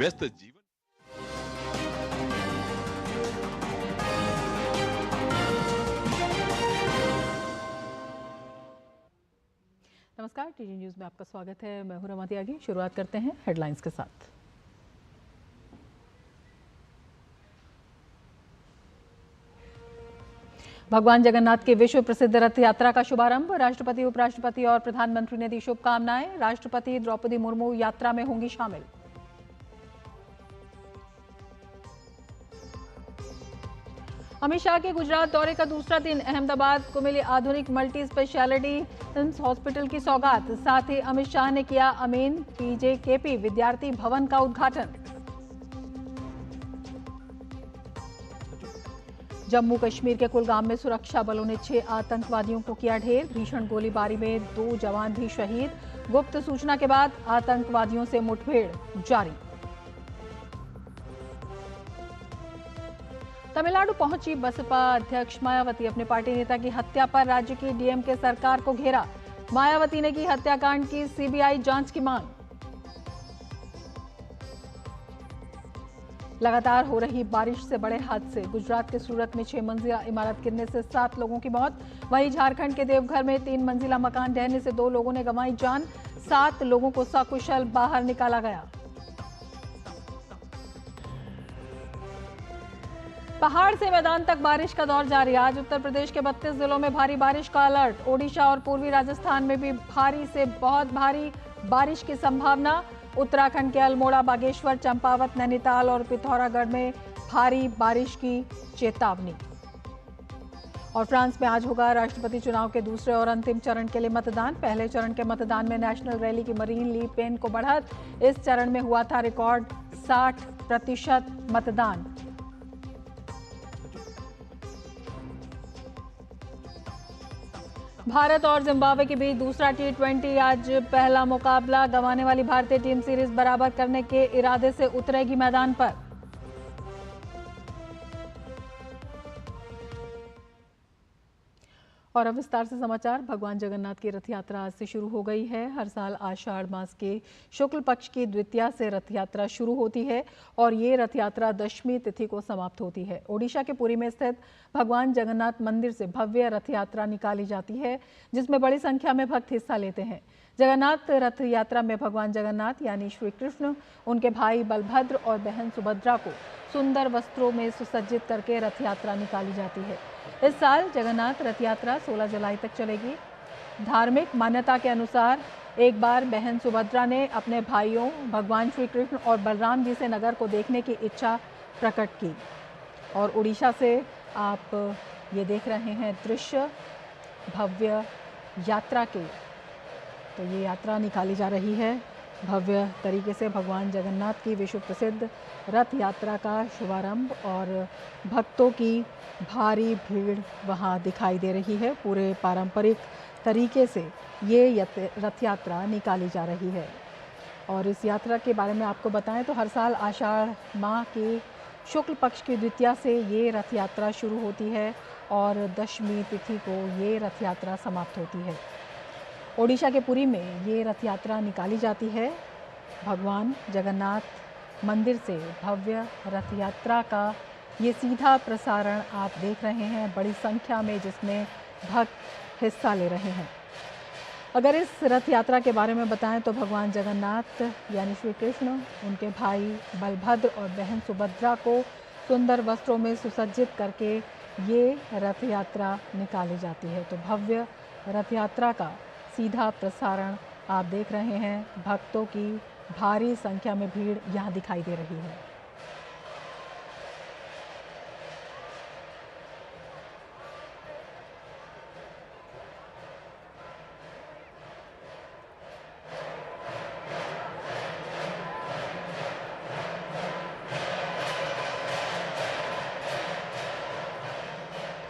व्यस्त जीवन। नमस्कार, टीवी न्यूज में आपका स्वागत है। मैं हूं रमा त्यागी। शुरुआत करते हैं हेडलाइंस के साथ। भगवान जगन्नाथ की विश्व प्रसिद्ध रथ यात्रा का शुभारंभ। राष्ट्रपति, उपराष्ट्रपति और प्रधानमंत्री ने दी शुभकामनाएं। राष्ट्रपति द्रौपदी मुर्मू यात्रा में होंगी शामिल। अमित शाह के गुजरात दौरे का दूसरा दिन। अहमदाबाद को मिली आधुनिक मल्टी स्पेशलिटी हॉस्पिटल की सौगात। साथ ही अमित शाह ने किया अमीन पीजेकेपी विद्यार्थी भवन का उद्घाटन। जम्मू कश्मीर के कुलगाम में सुरक्षा बलों ने 6 आतंकवादियों को किया ढेर। भीषण गोलीबारी में 2 जवान भी शहीद। गुप्त सूचना के बाद आतंकवादियों से मुठभेड़ जारी। तमिलनाडु पहुंची बसपा अध्यक्ष मायावती। अपने पार्टी नेता की हत्या पर राज्य की डीएमके सरकार को घेरा। मायावती ने की हत्याकांड की सीबीआई जांच की मांग। लगातार हो रही बारिश से बड़े हादसे। गुजरात के सूरत में 6 मंजिला इमारत गिरने से 7 लोगों की मौत। वहीं झारखंड के देवघर में 3 मंजिला मकान ढहने से 2 लोगों ने गंवाई जान। 7 लोगों को सकुशल बाहर निकाला गया। पहाड़ से मैदान तक बारिश का दौर जारी। आज उत्तर प्रदेश के 32 जिलों में भारी बारिश का अलर्ट। ओडिशा और पूर्वी राजस्थान में भी भारी से बहुत भारी बारिश की संभावना। उत्तराखंड के अल्मोड़ा, बागेश्वर, चंपावत, नैनीताल और पिथौरागढ़ में भारी बारिश की चेतावनी। और फ्रांस में आज होगा राष्ट्रपति चुनाव के दूसरे और अंतिम चरण के लिए मतदान। पहले चरण के मतदान में नेशनल रैली की मरीन ली पेन को बढ़त। इस चरण में हुआ था रिकॉर्ड 60% मतदान। भारत और जिम्बाब्वे के बीच दूसरा T20 आज पहला मुकाबला। गंवाने वाली भारतीय टीम सीरीज बराबर करने के इरादे से उतरेगी मैदान पर। और अब विस्तार से समाचार। भगवान जगन्नाथ की रथ यात्रा आज से शुरू हो गई है। हर साल आषाढ़ मास के शुक्ल पक्ष की द्वितीया से रथ यात्रा शुरू होती है और ये रथ यात्रा दशमी तिथि को समाप्त होती है। ओडिशा के पुरी में स्थित भगवान जगन्नाथ मंदिर से भव्य रथ यात्रा निकाली जाती है, जिसमें बड़ी संख्या में भक्त हिस्सा लेते हैं। जगन्नाथ रथ यात्रा में भगवान जगन्नाथ यानी श्री कृष्ण, उनके भाई बलभद्र और बहन सुभद्रा को सुंदर वस्त्रों में सुसज्जित करके रथ यात्रा निकाली जाती है। इस साल जगन्नाथ रथ यात्रा 16 जुलाई तक चलेगी। धार्मिक मान्यता के अनुसार एक बार बहन सुभद्रा ने अपने भाइयों भगवान श्री कृष्ण और बलराम जी से नगर को देखने की इच्छा प्रकट की। और उड़ीसा से आप ये देख रहे हैं दृश्य भव्य यात्रा के। तो ये यात्रा निकाली जा रही है भव्य तरीके से। भगवान जगन्नाथ की विश्व प्रसिद्ध रथ यात्रा का शुभारंभ और भक्तों की भारी भीड़ वहाँ दिखाई दे रही है। पूरे पारंपरिक तरीके से ये रथ यात्रा निकाली जा रही है। और इस यात्रा के बारे में आपको बताएं तो हर साल आषाढ़ माह के शुक्ल पक्ष की द्वितीया से ये रथ यात्रा शुरू होती है और दशमी तिथि को ये रथ यात्रा समाप्त होती है। ओडिशा के पुरी में ये रथ यात्रा निकाली जाती है। भगवान जगन्नाथ मंदिर से भव्य रथ यात्रा का ये सीधा प्रसारण आप देख रहे हैं बड़ी संख्या में, जिसमें भक्त हिस्सा ले रहे हैं। अगर इस रथ यात्रा के बारे में बताएं तो भगवान जगन्नाथ यानी श्री कृष्ण, उनके भाई बलभद्र और बहन सुभद्रा को सुंदर वस्त्रों में सुसज्जित करके ये रथ यात्रा निकाली जाती है। तो भव्य रथ यात्रा का सीधा प्रसारण आप देख रहे हैं। भक्तों की भारी संख्या में भीड़ यहाँ दिखाई दे रही है।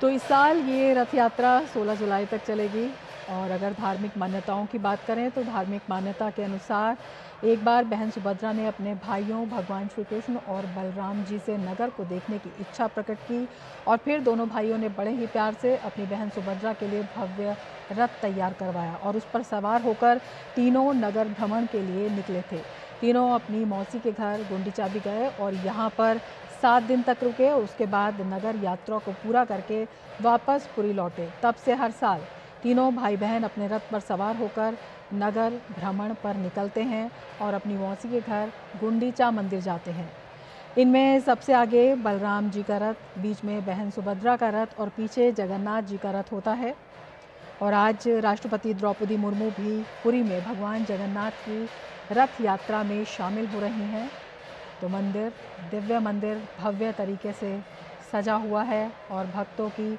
तो इस साल ये रथ यात्रा 16 जुलाई तक चलेगी। और अगर धार्मिक मान्यताओं की बात करें तो धार्मिक मान्यता के अनुसार एक बार बहन सुभद्रा ने अपने भाइयों भगवान श्री कृष्ण और बलराम जी से नगर को देखने की इच्छा प्रकट की और फिर दोनों भाइयों ने बड़े ही प्यार से अपनी बहन सुभद्रा के लिए भव्य रथ तैयार करवाया और उस पर सवार होकर तीनों नगर भ्रमण के लिए निकले थे। तीनों अपनी मौसी के घर गुंडीचा भी गए और यहाँ पर 7 दिन तक रुके। उसके बाद नगर यात्रा को पूरा करके वापस पुरी लौटे। तब से हर साल तीनों भाई बहन अपने रथ पर सवार होकर नगर भ्रमण पर निकलते हैं और अपनी मौसी के घर गुंडीचा मंदिर जाते हैं। इनमें सबसे आगे बलराम जी का रथ, बीच में बहन सुभद्रा का रथ और पीछे जगन्नाथ जी का रथ होता है। और आज राष्ट्रपति द्रौपदी मुर्मू भी पुरी में भगवान जगन्नाथ की रथ यात्रा में शामिल हो रही हैं। तो मंदिर, दिव्य मंदिर भव्य तरीके से सजा हुआ है और भक्तों की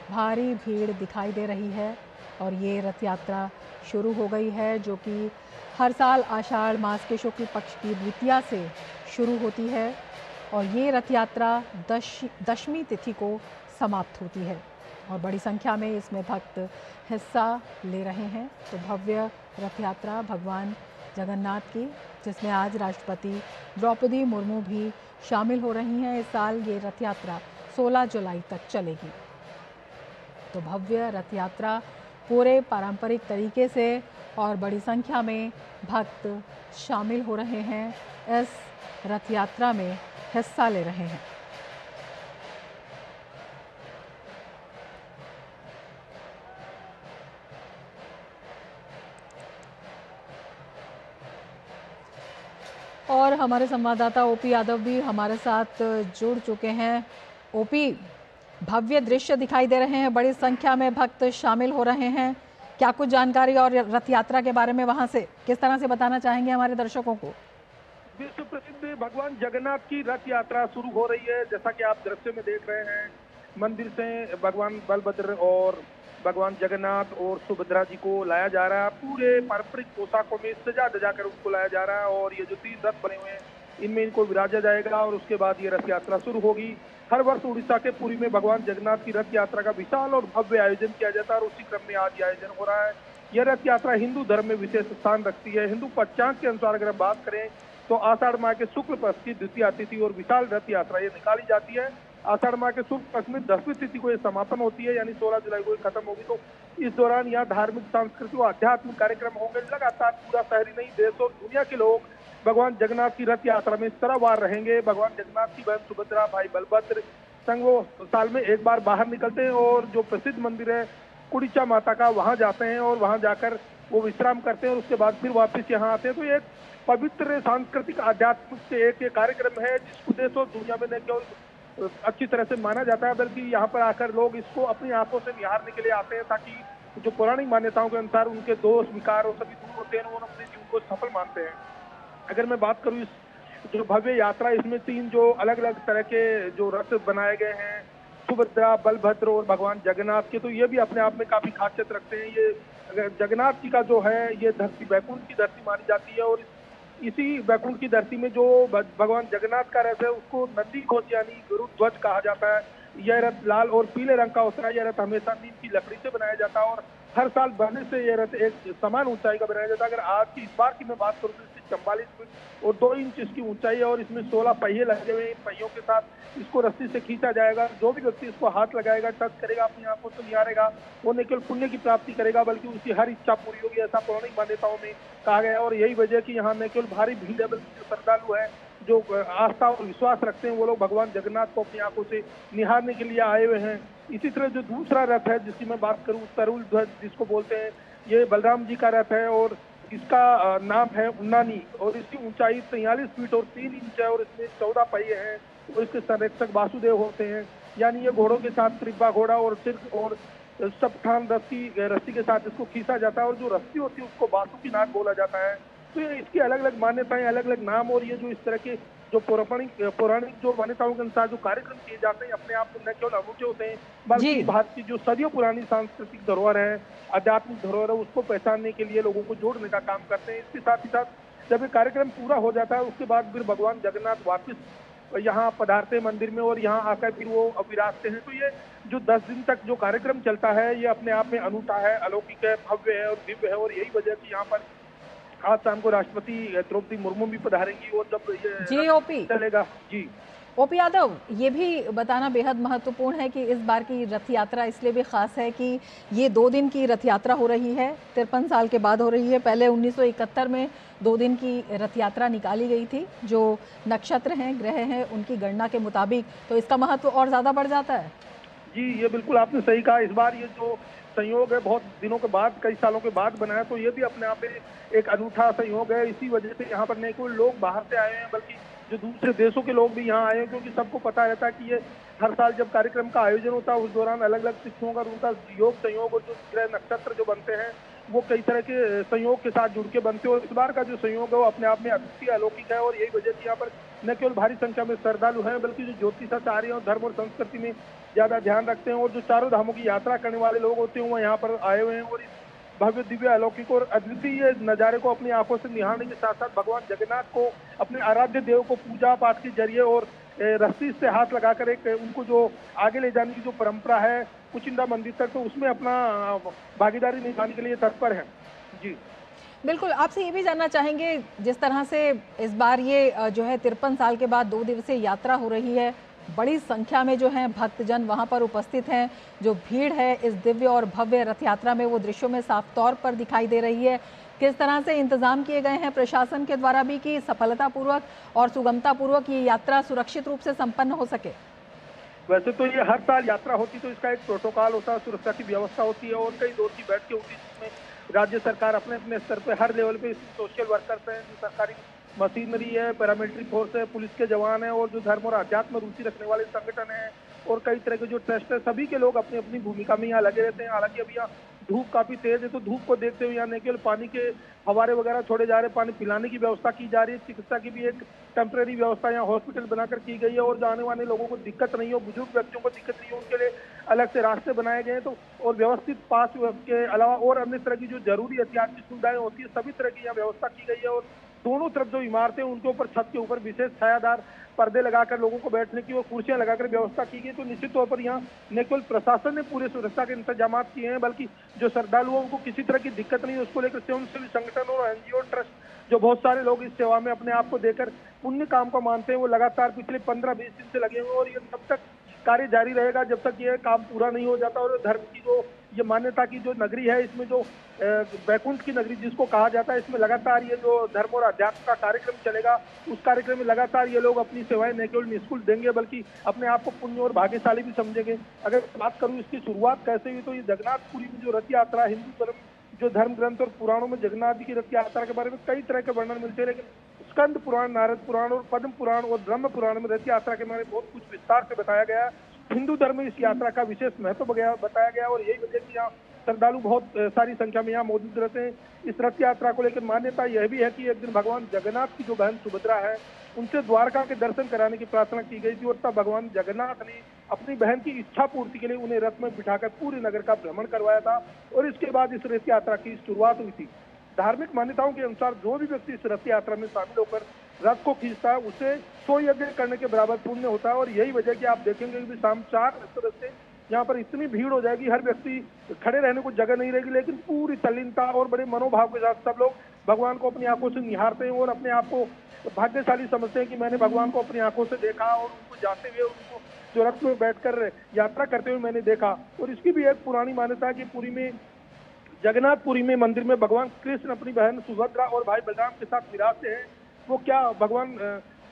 भारी भीड़ दिखाई दे रही है। और ये रथ यात्रा शुरू हो गई है, जो कि हर साल आषाढ़ मास के शुक्ल पक्ष की द्वितीया से शुरू होती है और ये रथ यात्रा दशमी तिथि को समाप्त होती है और बड़ी संख्या में इसमें भक्त हिस्सा ले रहे हैं। तो भव्य रथ यात्रा भगवान जगन्नाथ की, जिसमें आज राष्ट्रपति द्रौपदी मुर्मू भी शामिल हो रही हैं। इस साल ये रथ यात्रा 16 जुलाई तक चलेगी। तो भव्य रथ यात्रा पूरे पारंपरिक तरीके से और बड़ी संख्या में भक्त शामिल हो रहे हैं, इस रथ यात्रा में हिस्सा ले रहे हैं। और हमारे संवाददाता ओपी यादव भी हमारे साथ जुड़ चुके हैं। ओपी, भव्य दृश्य दिखाई दे रहे हैं, बड़ी संख्या में भक्त शामिल हो रहे हैं। क्या कुछ जानकारी और रथ यात्रा के बारे में वहां से किस तरह से बताना चाहेंगे हमारे दर्शकों को? विश्व प्रसिद्ध भगवान जगन्नाथ की रथ यात्रा शुरू हो रही है। जैसा कि आप दृश्य में देख रहे हैं, मंदिर से भगवान बलभद्र और भगवान जगन्नाथ और सुभद्रा जी को लाया जा रहा है। पूरे पारंपरिक पोशाकों में सजा धजा कर उनको लाया जा रहा है और ये जो 3 रथ बने हुए हैं, इनमें इनको विराजा जाएगा और उसके बाद ये रथ यात्रा शुरू होगी। हर वर्ष उड़ीसा के पुरी में भगवान जगन्नाथ की रथ यात्रा का विशाल और भव्य आयोजन किया जाता है और उसी क्रम में आज ये आयोजन हो रहा है। यह रथ यात्रा हिंदू धर्म में विशेष स्थान रखती है। हिंदू पंचांग के अनुसार अगर हम बात करें तो आषाढ़ माह के शुक्ल पक्ष की द्वितीया तिथि और विशाल रथ यात्रा ये निकाली जाती है। आषाढ़ माह के शुक्ल पक्ष में 10वीं तिथि को ये समापन होती है, यानी 16 जुलाई को ये खत्म होगी। तो इस दौरान यहाँ धार्मिक, सांस्कृतिक और आध्यात्मिक कार्यक्रम होंगे। लगातार पूरा शहर ही नहीं, देश और दुनिया के लोग भगवान जगन्नाथ की रथ यात्रा में सरावार रहेंगे। भगवान जगन्नाथ की बहन सुभद्रा, भाई बलभद्र संग वो साल में एक बार बाहर निकलते हैं और जो प्रसिद्ध मंदिर है गुंडीचा माता का, वहां जाते हैं और वहां जाकर वो विश्राम करते हैं और उसके बाद फिर वापस यहाँ आते हैं। तो ये एक पवित्र सांस्कृतिक आध्यात्मिक से एक कार्यक्रम है जिसको देश और दुनिया में न केवल अच्छी तरह से माना जाता है, बल्कि यहाँ पर आकर लोग इसको अपनी आंखों से निहारने के लिए आते हैं, ताकि जो पौराणिक मान्यताओं के अनुसार उनके दोष, विकार और सभी दूर होते हैं, वो अपने जीवन को सफल मानते हैं। अगर मैं बात करूँ इस जो भव्य यात्रा, इसमें 3 जो अलग अलग तरह के जो रथ बनाए गए हैं, सुभद्रा, बलभद्र और भगवान जगन्नाथ के, तो ये भी अपने आप में काफी खासियत रखते हैं। ये जगन्नाथ जी का जो है ये धरती वैकुंठ की धरती मानी जाती है और इसी वैकुंठ की धरती में जो भगवान जगन्नाथ का रथ है उसको नंदी घोष यानी गुरु ध्वज कहा जाता है। यह रथ लाल और पीले रंग का होता है। यह रथ हमेशा नीम की लकड़ी से बनाया जाता है और हर साल बनने से यह रथ एक समान ऊंचाई का बनाया जाता है। अगर आज की इस बार की मैं बात करूँ तो इसकी 44 फीट और 2 इंच इसकी ऊंचाई है और इसमें 16 पहिए लगे हुए हैं। इन पहियों के साथ इसको रस्सी से खींचा जाएगा। जो भी व्यक्ति इसको हाथ लगाएगा, टच करेगा, अपनी आंखों से निहारेगा, वो न केवल पुण्य की प्राप्ति करेगा बल्कि उसकी हर इच्छा पूरी होगी, ऐसा पौराणिक मान्यताओं में कहा गया है। और यही वजह कि यहाँ न केवल भारी भीड़ है बल्कि जो श्रद्धालु है, जो आस्था और विश्वास रखते हैं, वो लोग भगवान जगन्नाथ को अपनी आंखों से निहारने के लिए आए हुए हैं। इसी तरह जो दूसरा रथ है जिसकी मैं बात करूं, तरुल ध्वज जिसको बोलते हैं, ये बलराम जी का रथ है और इसका नाम है उन्नानी और इसकी ऊंचाई 43 फीट और 3 इंच है और इसमें 14 पहिए हैं और इसके संरक्षक वासुदेव होते हैं। यानी ये घोड़ों के साथ त्रिब्बा घोड़ा और सिर्फ और सप्तान रस्सी के साथ इसको खींचा जाता है और जो रस्सी होती है उसको बासुकीनाथ बोला जाता है। तो ये इसकी अलग अलग मान्यताएं, अलग अलग नाम और ये जो इस तरह के जो पौराणिक जो मान्यताओं के अनुसार जो कार्यक्रम किए जाते हैं, अपने आप में न केवल अनूठे होते हैं बल्कि भारत की जो सदियों पुरानी सांस्कृतिक धरोहर है, आध्यात्मिक धरोहर है, उसको पहचानने के लिए लोगों को जोड़ने का काम करते हैं। इसके साथ ही साथ जब ये कार्यक्रम पूरा हो जाता है उसके बाद फिर भगवान जगन्नाथ वापस यहाँ पधारते मंदिर में और यहाँ आकर फिर वो विराजते हैं। तो ये जो 10 दिन तक जो कार्यक्रम चलता है ये अपने आप में अनूठा है, अलौकिक है, भव्य है और दिव्य है। और यही वजह कि यहाँ पर आज शाम को राष्ट्रपति द्रौपदी मुर्मू भी पधारेंगी और जब ये जी ओपी चलेगा जी ओपी यादव, ये भी बताना बेहद महत्वपूर्ण है कि इस बार की रथ यात्रा इसलिए भी खास है कि ये 2 दिन की रथ यात्रा हो रही है, 53 साल के बाद हो रही है। पहले 1971 में 2 दिन की रथ यात्रा निकाली गई थी। जो नक्षत्र हैं, ग्रह हैं, उनकी गणना के मुताबिक तो इसका महत्व और ज़्यादा बढ़ जाता है। जी, ये बिल्कुल आपने सही कहा। इस बार ये जो संयोग है बहुत दिनों के बाद, कई सालों के बाद बना है, तो ये भी अपने आप में एक अनूठा संयोग है। इसी वजह से यहाँ पर नहीं केवल लोग बाहर से आए हैं, बल्कि जो दूसरे देशों के लोग भी यहाँ आए हैं, क्योंकि सबको पता रहता है कि ये हर साल जब कार्यक्रम का आयोजन होता है उस दौरान अलग अलग तिथियों का उनका योग संयोग और जो ग्रह नक्षत्र जो बनते हैं वो कई तरह के संयोग के साथ जुड़ के बनते हैं। और इस बार का जो संयोग है वो अपने आप में अद्वितीय अलौकिक है, और यही वजह से यहाँ पर न केवल भारी संख्या में श्रद्धालु हैं, बल्कि जो ज्योतिषाचार्य और धर्म और संस्कृति में ज्यादा ध्यान रखते हैं और जो चारों धामों की यात्रा करने वाले लोग होते हैं वो यहाँ पर आए हुए हैं। और इस भव्य दिव्य अलौकिक और अद्वितीय नजारे को अपनी आंखों से निहारने के साथ साथ भगवान जगन्नाथ को अपने आराध्य देव को पूजा पाठ के जरिए और रस्सी से हाथ लगाकर एक उनको जो आगे ले जाने की जो परंपरा है कुचिंदा मंदिर तक, तो उसमें अपना भागीदारी निभाने के लिए तत्पर है। जी बिल्कुल, आपसे ये भी जानना चाहेंगे, जिस तरह से इस बार ये जो है 53 साल के बाद 2 दिवसीय यात्रा हो रही है, बड़ी संख्या में जो हैं भक्तजन वहाँ पर उपस्थित हैं। जो भीड़ है इस दिव्य और भव्य रथ यात्रा में वो दृश्यों में साफ तौर पर दिखाई दे रही है। किस तरह से इंतजाम किए गए हैं प्रशासन के द्वारा भी कि सफलतापूर्वक और सुगमतापूर्वक ये यात्रा सुरक्षित रूप से संपन्न हो सके? वैसे तो ये हर साल यात्रा होती तो इसका एक प्रोटोकॉल होता है, सुरक्षा की व्यवस्था होती है और कई दौर की बैठकें होती है जिसमें राज्य सरकार अपने अपने स्तर पर हर लेवल पे सोशल वर्कर्स हैं, जो सरकारी मशीनरी है, पैरामिलिट्री फोर्स है, पुलिस के जवान हैं और जो धर्म और अध्यात्म में रुचि रखने वाले संगठन हैं और कई तरह के जो ट्रस्ट है, सभी के लोग अपनी अपनी भूमिका में यहाँ लगे रहते हैं। हालांकि अभी यहाँ धूप काफी तेज है, तो धूप को देखते हुए यहाँ न केवल पानी के फवारे वगैरह छोड़े जा रहे हैं, पानी पिलाने की व्यवस्था की जा रही है, चिकित्सा की भी एक टेम्परेरी व्यवस्था यहाँ हॉस्पिटल बनाकर की गई है और जाने वाले लोगों को दिक्कत नहीं हो, बुजुर्ग व्यक्तियों को दिक्कत नहीं हो, उनके लिए अलग से रास्ते बनाए गए हैं। तो और व्यवस्थित पास के अलावा और अन्य तरह की जो जरूरी एहतियात की सुविधाएं होती है, सभी तरह की यहाँ व्यवस्था की गई है। और दोनों तरफ जो इमारतें उनके ऊपर छत के ऊपर विशेष छायादार पर्दे लगाकर लोगों को बैठने की और कुर्सियां लगाकर व्यवस्था की गई। तो निश्चित तौर पर यहाँ न केवल प्रशासन ने पूरे सुरक्षा के इंतजाम किए हैं, बल्कि जो श्रद्धालु हैं उनको किसी तरह की दिक्कत नहीं है, उसको लेकर स्वयंसेवी संगठन और एनजीओ ट्रस्ट जो बहुत सारे लोग इस सेवा में अपने आप को देकर पुण्य काम को मानते हैं, वो लगातार पिछले 15-20 दिन से लगे हुए हैं और ये तब तक कार्य जारी रहेगा जब तक ये काम पूरा नहीं हो जाता। और धर्म की जो ये मान्यता की जो नगरी है, इसमें जो वैकुंठ की नगरी जिसको कहा जाता है, इसमें लगातार ये जो धर्म और अध्यात्म का कार्यक्रम चलेगा, उस कार्यक्रम में लगातार ये लोग अपनी सेवाएं न केवल निःशुल्क देंगे बल्कि अपने आप को पुण्य और भाग्यशाली भी समझेंगे। अगर बात करूं इसकी शुरुआत कैसे हुई, तो ये जगन्नाथपुरी में जो रथ यात्रा हिंदू धर्म जो धर्म ग्रंथ और पुराणों में जगन्नाथ जी की रथ यात्रा के बारे में कई तरह के वर्णन मिलते हैं, लेकिन स्कंद पुराण, नारद पुराण और पद्म पुराण और ब्रह्म पुराण में रथ यात्रा के बारे में बहुत कुछ विस्तार से बताया गया है। हिंदू धर्म में इस यात्रा का विशेष महत्व बताया गया और यही वजह कि यहाँ श्रद्धालु बहुत सारी संख्या में यहाँ मौजूद रहते हैं। इस रथ यात्रा को लेकर मान्यता यह भी है कि एक दिन भगवान जगन्नाथ की जो बहन सुभद्रा है उनसे द्वारका के दर्शन कराने की प्रार्थना की गई थी और तब भगवान जगन्नाथ ने अपनी बहन की इच्छा पूर्ति के लिए उन्हें रथ में बिठाकर पूरे नगर का भ्रमण करवाया था और इसके बाद इस रथ यात्रा की शुरुआत हुई थी। धार्मिक मान्यताओं के अनुसार जो भी व्यक्ति इस रथ यात्रा में शामिल होकर रथ को खींचता है उसे 100 यज्ञ करने के बराबर पुण्य होता है। और यही वजह कि आप देखेंगे कि शाम 4 से यहाँ पर इतनी भीड़ हो जाएगी, हर व्यक्ति खड़े रहने को जगह नहीं रहेगी, लेकिन पूरी तल्लीनता और बड़े मनोभाव के साथ सब लोग भगवान को अपनी आंखों से निहारते हैं और अपने आप को भाग्यशाली समझते हैं कि मैंने भगवान को अपनी आंखों से देखा और उनको जाते हुए उनको जो रथ में बैठकर यात्रा करते हुए मैंने देखा। और इसकी भी एक पुरानी मान्यता है कि पुरी में जगन्नाथपुरी में मंदिर में भगवान कृष्ण अपनी बहन सुभद्रा और भाई बलराम के साथ विराजते हैं। वो क्या भगवान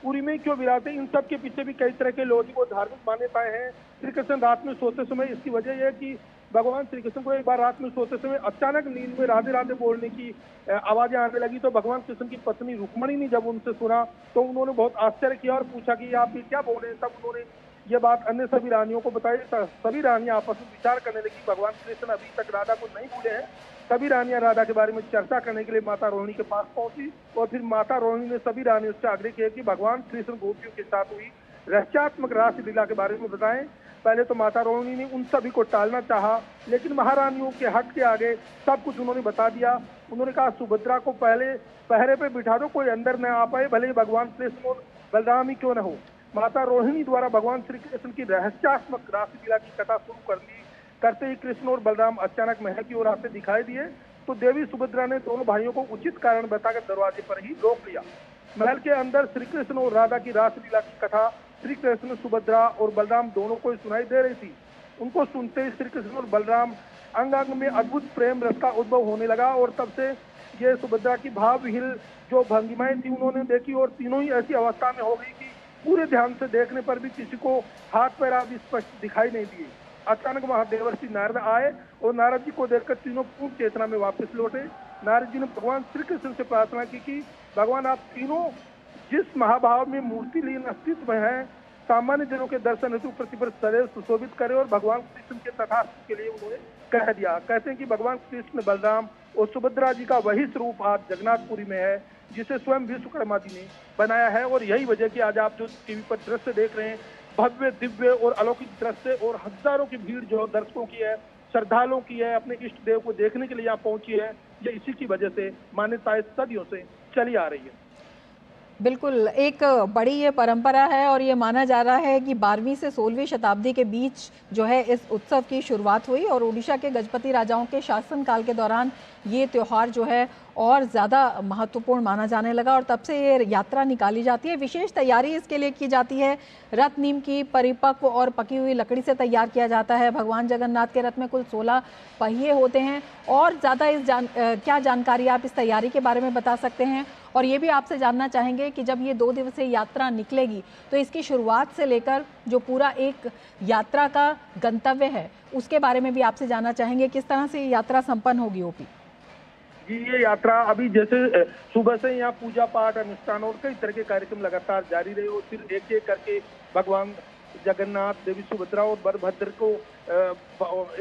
पुरी में क्यों विराजते हैं, इन सब के पीछे भी कई तरह के लौकिक और धार्मिक मान्यताएं हैं। श्री कृष्ण रात में सोते समय, इसकी वजह यह है कि भगवान श्री कृष्ण को एक बार रात में सोते समय अचानक नींद में राधे राधे बोलने की आवाजें आने लगी, तो भगवान कृष्ण की पत्नी रुक्मणी ने जब उनसे सुना तो उन्होंने बहुत आश्चर्य किया और पूछा कि आप ये क्या बोल रहे हैं। तब उन्होंने ये बात अन्य सभी रानियों को बताई। सभी रानियां आपस में विचार करने लगी, भगवान कृष्ण अभी तक राधा को नहीं भूले हैं। सभी रानियां राधा के बारे में चर्चा करने के लिए माता रोहिणी के पास पहुंची और फिर माता रोहिणी ने सभी रानियों से आग्रह किया कि भगवान कृष्ण गोपियों के साथ हुई रहस्यात्मक रास लीला के बारे में बताएं। पहले तो माता रोहिणी ने उन सभी को टालना चाहा, लेकिन महारानियों के हक के आगे सब कुछ उन्होंने बता दिया। उन्होंने कहा सुभद्रा को पहले पहरे पे बिठा दो, कोई अंदर न आ पाए, भले ही भगवान कृष्ण और बलराम ही क्यों न हो। माता रोहिणी द्वारा भगवान श्री कृष्ण की रहस्यात्मक रास लीला की कथा शुरू करते ही कृष्ण और बलराम अचानक महल की ओर आते दिखाई दिए, तो देवी सुभद्रा ने दोनों भाइयों को उचित कारण बताकर दरवाजे पर ही रोक लिया। महल के अंदर श्री कृष्ण और राधा की रास लीला की कथा श्री कृष्ण, सुभद्रा और बलराम दोनों को सुनाई दे रही थी। उनको सुनते ही श्री कृष्ण और बलराम अंग अंग में अद्भुत प्रेम रस का उद्भव होने लगा और तब से ये सुभद्रा की भावहीन जो भंगिमाएं थी उन्होंने देखी और तीनों ही ऐसी अवस्था में हो गई कि पूरे ध्यान से देखने पर भी किसी को हाथ पैर आदि स्पष्ट दिखाई नहीं दिए। अचानक वहां देवर्षि नारद आए और नारद जी को देखकर तीनों पूर्ण चेतना में वापस लौटे। नारद जी ने भगवान श्री कृष्ण से प्रार्थना की कि भगवान आप तीनों जिस महाभाव में मूर्ति लीन अस्तित्व में है, सामान्य जनों के दर्शन हेतु प्रतिवर्ष सदैव सुशोभित करे। और भगवान कृष्ण के तथास्तु के लिए उन्होंने कह दिया। कहते हैं कि भगवान कृष्ण, बलराम और सुभद्रा जी का वही स्वरूप आज जगन्नाथपुरी में है जिसे स्वयं विश्वकर्मा जी ने बनाया है। और यही वजह कि आज आप जो टीवी पर दृश्य देख रहे हैं, भव्य दिव्य और अलौकिक दृश्य और हजारों की भीड़ जो दर्शकों की है, श्रद्धालुओं की है, अपने इष्ट देव को देखने के लिए यहाँ पहुंची है, ये इसी की वजह से मान्यताएं सदियों से चली आ रही है। बिल्कुल, एक बड़ी ये परंपरा है और ये माना जा रहा है कि 12वीं से 16वीं शताब्दी के बीच जो है इस उत्सव की शुरुआत हुई और ओडिशा के गजपति राजाओं के शासनकाल के दौरान ये त्यौहार जो है और ज़्यादा महत्वपूर्ण माना जाने लगा और तब से ये यात्रा निकाली जाती है। विशेष तैयारी इसके लिए की जाती है। रथ नीम की परिपक्व और पकी हुई लकड़ी से तैयार किया जाता है। भगवान जगन्नाथ के रथ में कुल 16 पहिए होते हैं। और ज़्यादा क्या जानकारी आप इस तैयारी के बारे में बता सकते हैं? और ये भी आपसे जानना चाहेंगे कि जब ये 2 दिवसीय यात्रा निकलेगी तो इसकी शुरुआत से लेकर जो पूरा एक यात्रा का गंतव्य है उसके बारे में भी आपसे जानना चाहेंगे, किस तरह से ये यात्रा संपन्न होगी ओपी? जी, ये यात्रा अभी जैसे सुबह से यहाँ पूजा पाठ, अनुष्ठान और कई तरह के कार्यक्रम लगातार जारी रहे और फिर एक एक करके भगवान जगन्नाथ, देवी सुभद्रा और बलभद्र को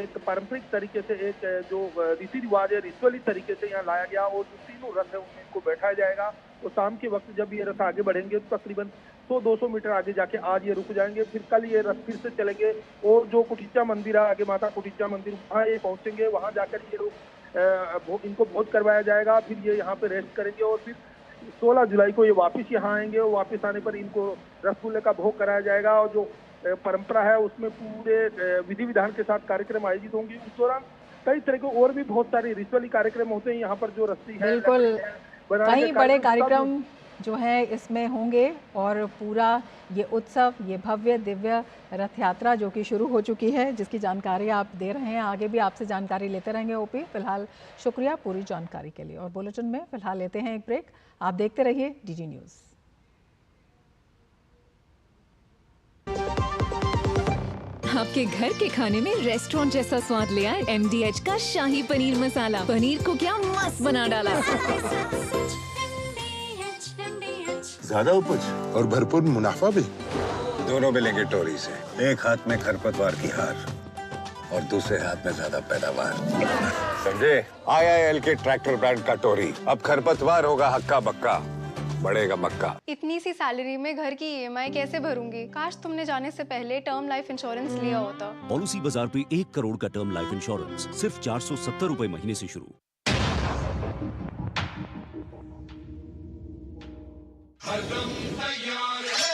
एक पारंपरिक तरीके से एक जो रीति रिवाज है, रिचुअली तरीके से यहाँ लाया गया और जो तीनों रथ है उनमें इनको बैठाया जाएगा। तो शाम के वक्त जब ये रथ आगे बढ़ेंगे तो तकरीबन 100-200 मीटर आगे जाके आज ये रुक जाएंगे। फिर कल ये रथ फिर से चलेंगे और जो कुटिचा मंदिर है, आगे माता कुटिचा मंदिर, वहाँ ये पहुंचेंगे। वहाँ जाकर ये लोग इनको भोज करवाया जाएगा। फिर ये यहाँ पे रेस्ट करेंगे और फिर 16 जुलाई को ये वापस यहाँ आएंगे और वापस आने पर इनको रसगुल्ले का भोग कराया जाएगा। और जो परंपरा है उसमें पूरे विधि विधान के साथ कार्यक्रम आयोजित होंगे। उस दौरान कई तरह के और भी बहुत सारे रिचुअली कार्यक्रम होते हैं यहाँ पर जो रस्सी है, बिल्कुल कई बड़े कार्यक्रम जो है इसमें होंगे और पूरा ये उत्सव, ये भव्य दिव्य रथ यात्रा जो कि शुरू हो चुकी है, जिसकी जानकारी आप दे रहे हैं, आगे भी आपसे जानकारी लेते रहेंगे ओपी। फिलहाल शुक्रिया पूरी जानकारी के लिए। और बुलेटिन में फिलहाल लेते हैं एक ब्रेक। आप देखते रहिए डीडी न्यूज़। आपके घर के खाने में रेस्टोरेंट जैसा स्वाद ले आए MDH का शाही पनीर मसाला। पनीर को क्या मस्त बना डाला। ज्यादा उपज और भरपूर मुनाफा भी। दोनों मिलेंगे टोरी से। एक हाथ में खरपतवार की हार और दूसरे हाथ में ज्यादा पैदावार। समझे? IIL के ट्रैक्टर ब्रांड का टोरी। अब खरपतवार होगा हक्का बक्का, बढ़ेगा मक्का। इतनी सी सैलरी में घर की EMI कैसे भरूंगी? काश तुमने जाने से पहले टर्म लाइफ इंश्योरेंस लिया होता। पॉलिसी बाजार पे 1 करोड़ का टर्म लाइफ इंश्योरेंस सिर्फ 470 रुपए महीने से शुरू। हरदम तैयार है,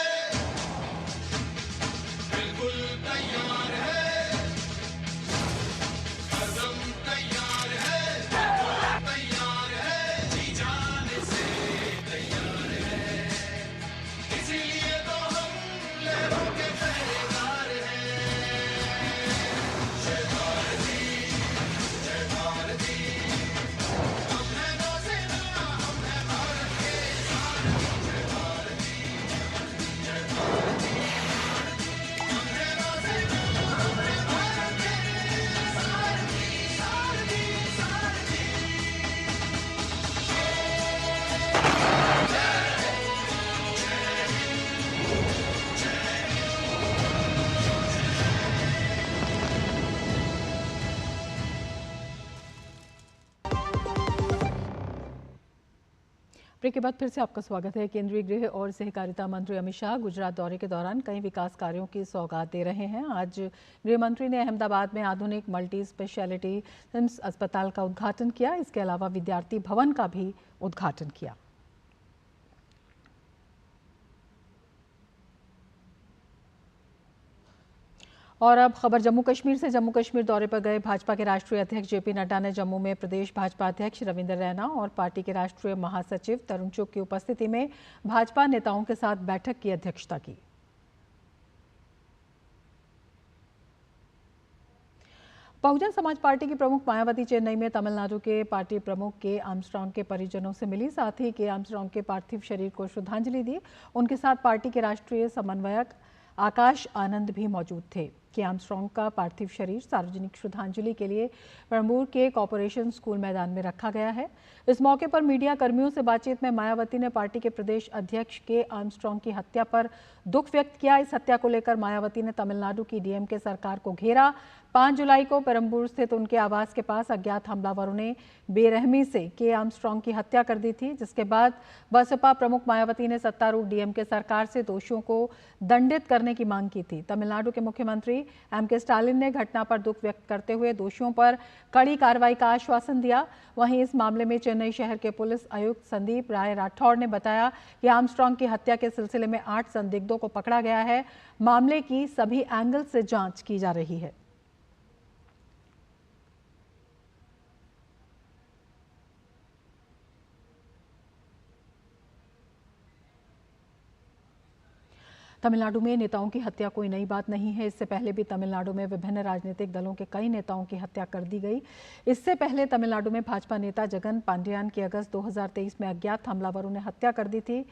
बिल्कुल तैयार है, हरदम तैयार है, तैयार है, जी जाने से तैयार है, इसीलिए तो हम लहरों के पहरेदार हैं। जय भारती, जय भारती, हम हैं नौसेना, हम हैं भारत के सारथी। जय भारती, जय भारती, हम हैं नौसेना, हम हैं भारत के सारथी, सारथी, सारथी। ब्रेक के बाद फिर से आपका स्वागत है। केंद्रीय गृह और सहकारिता मंत्री अमित शाह गुजरात दौरे के दौरान कई विकास कार्यों की सौगात दे रहे हैं। आज गृह मंत्री ने अहमदाबाद में आधुनिक मल्टी स्पेशलिटी सिम्स अस्पताल का उद्घाटन किया। इसके अलावा विद्यार्थी भवन का भी उद्घाटन किया। और अब खबर जम्मू कश्मीर से। जम्मू कश्मीर दौरे पर गए भाजपा के राष्ट्रीय अध्यक्ष JP नड्डा ने जम्मू में प्रदेश भाजपा अध्यक्ष रविंद्र रैना और पार्टी के राष्ट्रीय महासचिव तरुण चुग की उपस्थिति में भाजपा नेताओं के साथ बैठक की अध्यक्षता की। बहुजन समाज पार्टी की प्रमुख मायावती चेन्नई में तमिलनाडु के पार्टी प्रमुख के आर्मस्ट्रांग के परिजनों से मिली। साथ ही के आर्मस्ट्रांग के पार्थिव शरीर को श्रद्धांजलि दी। उनके साथ पार्टी के राष्ट्रीय समन्वयक आकाश आनंद भी मौजूद थे। के आर्मस्ट्रांग का पार्थिव शरीर सार्वजनिक श्रद्धांजलि के लिए पेरंबूर के कॉर्पोरेशन स्कूल मैदान में रखा गया है। इस मौके पर मीडिया कर्मियों से बातचीत में मायावती ने पार्टी के प्रदेश अध्यक्ष के आर्मस्ट्रांग की हत्या पर दुख व्यक्त किया। इस हत्या को लेकर मायावती ने तमिलनाडु की डीएमके सरकार को घेरा। 5 जुलाई को पेरंबूर स्थित उनके आवास के पास अज्ञात हमलावरों ने बेरहमी से के आर्मस्ट्रांग की हत्या कर दी थी, जिसके बाद बसपा प्रमुख मायावती ने सत्तारूढ़ डीएमके सरकार से दोषियों को दंडित करने की मांग की थी। तमिलनाडु के मुख्यमंत्री एमके स्टालिन ने घटना पर दुख व्यक्त करते हुए दोषियों पर कड़ी कार्रवाई का आश्वासन दिया। वहीं इस मामले में चेन्नई शहर के पुलिस आयुक्त संदीप राय राठौड़ ने बताया कि आर्मस्ट्रांग की हत्या के सिलसिले में 8 संदिग्धों को पकड़ा गया है। मामले की सभी एंगल से जांच की जा रही है। तमिलनाडु में नेताओं की हत्या कोई नई बात नहीं है। इससे पहले भी तमिलनाडु में विभिन्न राजनीतिक दलों के कई नेताओं की हत्या कर दी गई। इससे पहले तमिलनाडु में भाजपा नेता जगन पांडियान की अगस्त 2023 में अज्ञात हमलावरों ने हत्या कर दी थी।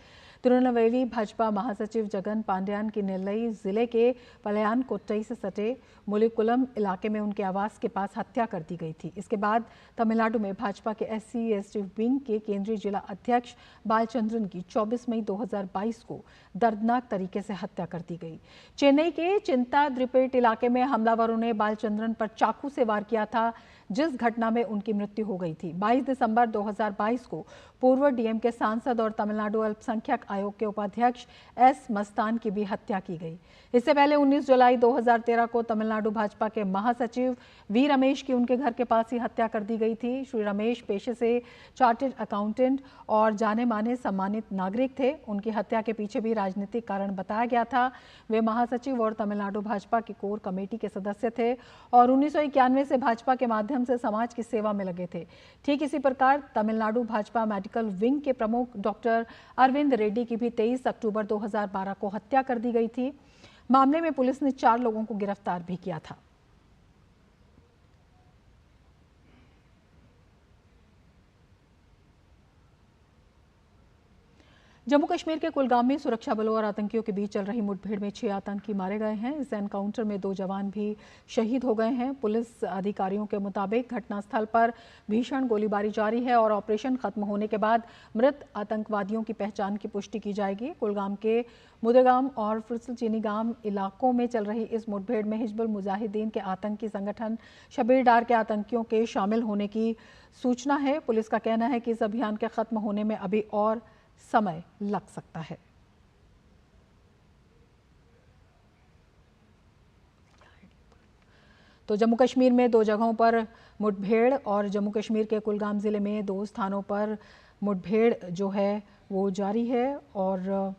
तिरुनेलवेली भाजपा महासचिव जगन पांडियान की नेल्लई जिले के पलयान कोट्टई से सटे मुलिकुलम इलाके में उनके आवास के पास हत्या कर दी गई थी। इसके बाद तमिलनाडु में भाजपा के SC/ST विंग के केंद्रीय जिला अध्यक्ष बालचंद्रन की 24 मई 2022 को दर्दनाक तरीके से हत्या कर दी गई। चेन्नई के चिंताद्रिपेट इलाके में हमलावरों ने बालचंद्रन पर चाकू से वार किया था, जिस घटना में उनकी मृत्यु हो गई थी। 22 दिसंबर 2022 को पूर्व डीएमके सांसद और तमिलनाडु अल्पसंख्यक आयोग के उपाध्यक्ष S मस्तान की भी हत्या की गई। इससे पहले 19 जुलाई 2013 को तमिलनाडु भाजपा के महासचिव वी रमेश की उनके घर के पास ही हत्या कर दी गई थी। श्री रमेश पेशे से चार्टर्ड अकाउंटेंट और जाने माने सम्मानित नागरिक थे। उनकी हत्या के पीछे भी राजनीतिक कारण बताया गया था। वे महासचिव और तमिलनाडु भाजपा की कोर कमेटी के सदस्य थे और 1991 से भाजपा के माध्यम से समाज की सेवा में लगे थे। ठीक इसी प्रकार तमिलनाडु भाजपा मेडिकल विंग के प्रमुख डॉक्टर अरविंद रेड्डी की भी 23 अक्टूबर 2012 को हत्या कर दी गई थी। मामले में पुलिस ने 4 लोगों को गिरफ्तार भी किया था। जम्मू कश्मीर के कुलगाम में सुरक्षा बलों और आतंकियों के बीच चल रही मुठभेड़ में 6 आतंकी मारे गए हैं। इस एनकाउंटर में 2 जवान भी शहीद हो गए हैं। पुलिस अधिकारियों के मुताबिक घटनास्थल पर भीषण गोलीबारी जारी है और ऑपरेशन खत्म होने के बाद मृत आतंकवादियों की पहचान की पुष्टि की जाएगी। कुलगाम के मुदेगाम और फुरसल चीनी गांव इलाकों में चल रही इस मुठभेड़ में हिजबुल मुजाहिदीन के आतंकी संगठन शबीर डार के आतंकियों के शामिल होने की सूचना है। पुलिस का कहना है कि इस अभियान के खत्म होने में अभी और समय लग सकता है। तो जम्मू कश्मीर में 2 जगहों पर मुठभेड़ और जम्मू कश्मीर के कुलगाम जिले में 2 स्थानों पर मुठभेड़ जो है वो जारी है और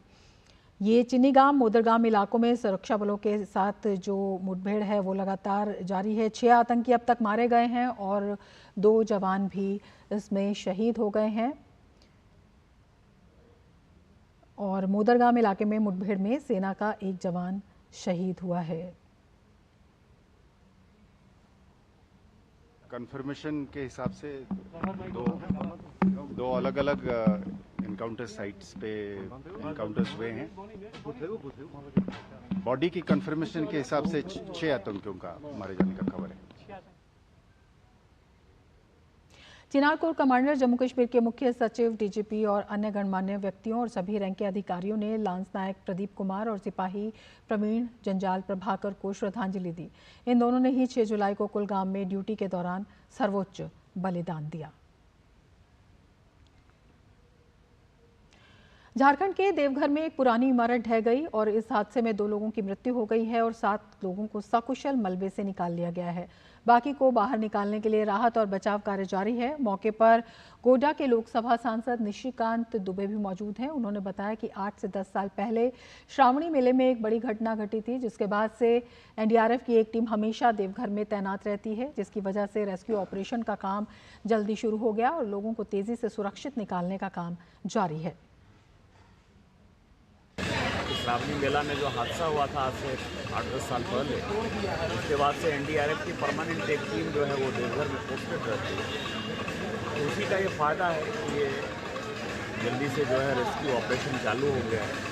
ये चिनीगाम मोदरगाम इलाकों में सुरक्षा बलों के साथ जो मुठभेड़ है वो लगातार जारी है। 6 आतंकी अब तक मारे गए हैं और 2 जवान भी इसमें शहीद हो गए हैं और मोदरगाम इलाके में मुठभेड़ में सेना का 1 जवान शहीद हुआ है। कंफर्मेशन के हिसाब से दो अलग अलग इनकाउंटर साइट्स पे इनकाउंटर्स हुए हैं। बॉडी की कंफर्मेशन के हिसाब से 6 आतंकियों का मारे जाने का खबर है। चिनार कोर कमांडर जम्मू कश्मीर के मुख्य सचिव, डीजीपी और अन्य गणमान्य व्यक्तियों और सभी रैंक के अधिकारियों ने लांस नायक प्रदीप कुमार और सिपाही प्रवीण जंजाल प्रभाकर को श्रद्धांजलि दी। इन दोनों ने ही 6 जुलाई को कुलगाम में ड्यूटी के दौरान सर्वोच्च बलिदान दिया। झारखंड के देवघर में एक पुरानी इमारत ढह गई और इस हादसे में 2 लोगों की मृत्यु हो गई है और 7 लोगों को सकुशल मलबे से निकाल लिया गया है। बाकी को बाहर निकालने के लिए राहत और बचाव कार्य जारी है। मौके पर गोड्डा के लोकसभा सांसद निशिकांत दुबे भी मौजूद हैं। उन्होंने बताया कि 8 से 10 साल पहले श्रावणी मेले में एक बड़ी घटना घटी थी, जिसके बाद से एनडीआरएफ की एक टीम हमेशा देवघर में तैनात रहती है, जिसकी वजह से रेस्क्यू ऑपरेशन का काम जल्दी शुरू हो गया और लोगों को तेजी से सुरक्षित निकालने का काम जारी है। श्रावणी मेला में जो हादसा हुआ था आज से 8-10 साल पहले, उसके बाद से एनडीआरएफ की परमानेंट एक टीम जो है वो देवघर में पोस्टेड रहती है। तो उसी का ये फ़ायदा है कि ये जल्दी से जो है रेस्क्यू ऑपरेशन चालू हो गया है।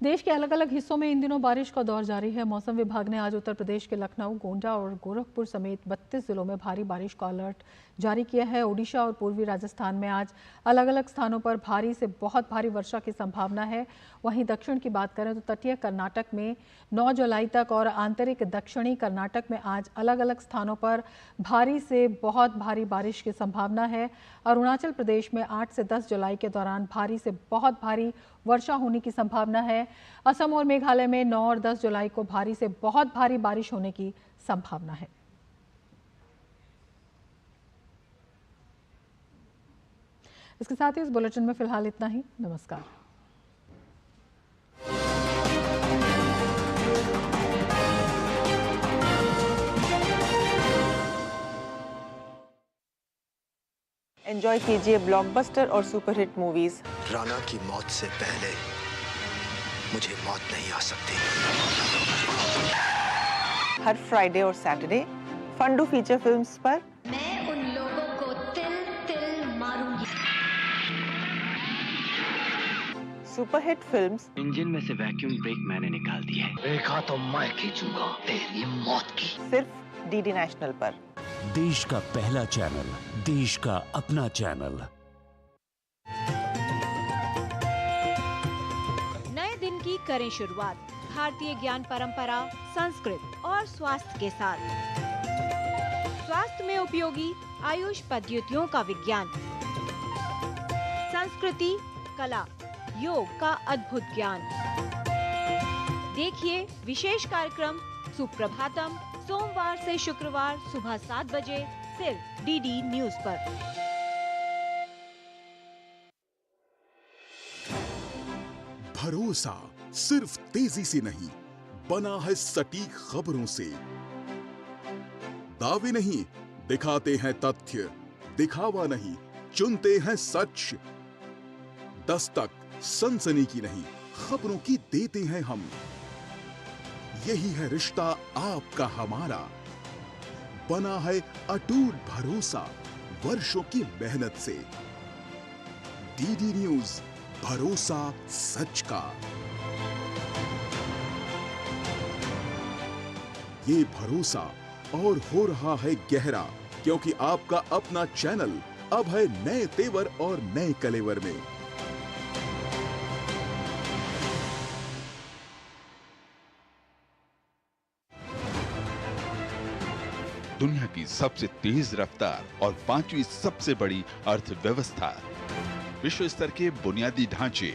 देश के अलग अलग हिस्सों में इन दिनों बारिश का दौर जारी है। मौसम विभाग ने आज उत्तर प्रदेश के लखनऊ, गोंडा और गोरखपुर समेत 32 जिलों में भारी बारिश का अलर्ट जारी किया है। ओडिशा और पूर्वी राजस्थान में आज अलग अलग स्थानों पर भारी से बहुत भारी वर्षा की संभावना है। वहीं दक्षिण की बात करें तो तटीय कर्नाटक में 9 जुलाई तक और आंतरिक दक्षिणी कर्नाटक में आज अलग अलग स्थानों पर भारी से बहुत भारी बारिश की संभावना है। अरुणाचल प्रदेश में 8 से 10 जुलाई के दौरान भारी से बहुत भारी वर्षा होने की संभावना है। असम और मेघालय में 9 और 10 जुलाई को भारी से बहुत भारी बारिश होने की संभावना है। इसके साथ ही इस बुलेटिन में फिलहाल इतना ही। नमस्कार। एंजॉय कीजिए ब्लॉकबस्टर और सुपरहिट मूवीज। राणा की मौत से पहले मुझे मौत नहीं आ सकती। हर फ्राइडे और सैटरडे फंडू फीचर फिल्म्स पर मैं उन लोगों को तिल तिल मारूंगी। Superhit films. इंजन में से वैक्यूम ब्रेक मैंने निकाल दी है। रेखा तो मैं खींचूंगा तेरी मौत की। सिर्फ डीडी नेशनल पर। देश का पहला चैनल, देश का अपना चैनल। नए दिन की करें शुरुआत भारतीय ज्ञान परंपरा, संस्कृत और स्वास्थ्य के साथ। स्वास्थ्य में उपयोगी आयुष पद्धतियों का विज्ञान, संस्कृति, कला, योग का अद्भुत ज्ञान। देखिए विशेष कार्यक्रम सुप्रभातम सोमवार से शुक्रवार सुबह 7 बजे सिर्फ डीडी न्यूज पर। भरोसा सिर्फ तेजी से नहीं, बना है सटीक खबरों से। दावे नहीं, दिखाते हैं तथ्य, दिखावा नहीं, चुनते हैं सच। दस्तक सनसनी की नहीं, खबरों की देते हैं हम। यही है रिश्ता आपका हमारा, बना है अटूट भरोसा वर्षों की मेहनत से। डीडी न्यूज, भरोसा सच का। ये भरोसा और हो रहा है गहरा, क्योंकि आपका अपना चैनल अब है नए तेवर और नए कलेवर में। दुनिया की सबसे तेज रफ्तार और 5वीं सबसे बड़ी अर्थव्यवस्था, विश्व स्तर के बुनियादी ढांचे